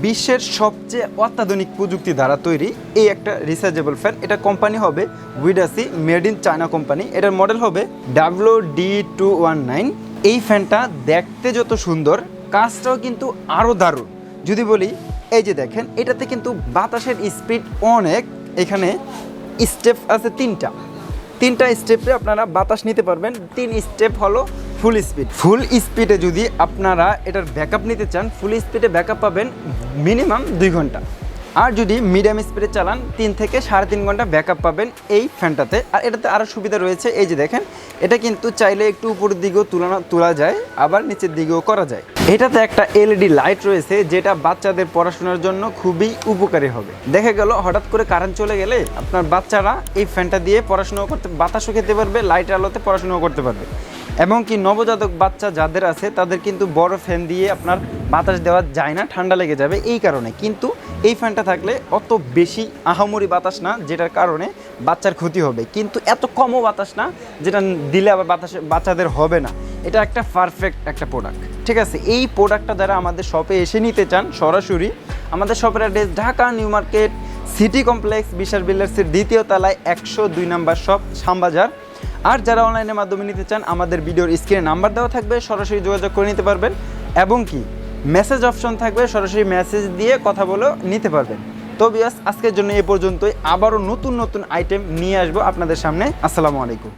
বিশ্বের সবচেয়ে অত্যাধুনিক প্রযুক্তি দ্বারা তৈরি এই একটা রিচার্জেবল ফ্যান। এটা কোম্পানি হবে উইডাসি, মেড ইন চায়না কোম্পানি। এটার মডেল হবে WD219। এই ফ্যানটা দেখতে যত সুন্দর, কাজটাও কিন্তু আরও দারুণ। যদি বলি, এই যে দেখেন, এটাতে কিন্তু বাতাসের স্পিড অনেক। এখানে স্টেপ আছে তিনটা স্টেপে আপনারা বাতাস নিতে পারবেন। 3 স্টেপ হলো ফুল স্পিড। ফুল স্পিডে যদি আপনারা এটার ব্যাকআপ নিতে চান, ফুল স্পিডে ব্যাকআপ পাবেন মিনিমাম 2 ঘন্টা। আর যদি মিডিয়াম স্পিডে চালান 3 থেকে 3.5 ঘন্টা ব্যাকআপ পাবেন এই ফ্যানটাতে। আর এটাতে আরও সুবিধা রয়েছে, এই যে দেখেন, এটা কিন্তু চাইলে একটু উপরের দিকেও তোলা যায়, আবার নিচের দিকেও করা যায়। এটাতে একটা LED লাইট রয়েছে, যেটা বাচ্চাদের পড়াশোনার জন্য খুবই উপকারী হবে। দেখা গেল হঠাৎ করে কারেন্ট চলে গেলে আপনার বাচ্চারা এই ফ্যানটা দিয়ে পড়াশোনাও করতে, বাতাসও খেতে পারবে, লাইটের আলোতে পড়াশোনাও করতে পারবে। এবং কি নবজাতক বাচ্চা যাদের আছে তাদের কিন্তু বড় ফ্যান দিয়ে আপনার বাতাস দেওয়া যায় না, ঠান্ডা লেগে যাবে এই কারণে। কিন্তু এই ফ্যানটা থাকলে অত বেশি আহামরি বাতাস না, যেটার কারণে বাচ্চার ক্ষতি হবে, কিন্তু এত কমও বাতাস না যেটা দিলে আবার বাচ্চাদের হবে না। এটা একটা পারফেক্ট একটা প্রোডাক্ট, ঠিক আছে। এই প্রোডাক্টটা যারা আমাদের শপে এসে নিতে চান, সরাসরি আমাদের শপের address Dhaka new market city complex বিশ্বাস বিল্ডার্সের 2য় তলায় 102 নম্বর শপ, শ্যামবাজার। আর যারা অনলাইনের মাধ্যমে নিতে চান, আমাদের ভিডিওর স্ক্রিনে নাম্বার দেওয়া থাকবে, সরাসরি যোগাযোগ করে নিতে পারবেন। এবং কি মেসেজ অপশন থাকবে, সরাসরি মেসেজ দিয়ে কথা বলেও নিতে পারবেন। তো বিয়াস, আজকের জন্য এ পর্যন্তই। আবারও নতুন আইটেম নিয়ে আসবো আপনাদের সামনে। আসসালামু আলাইকুম।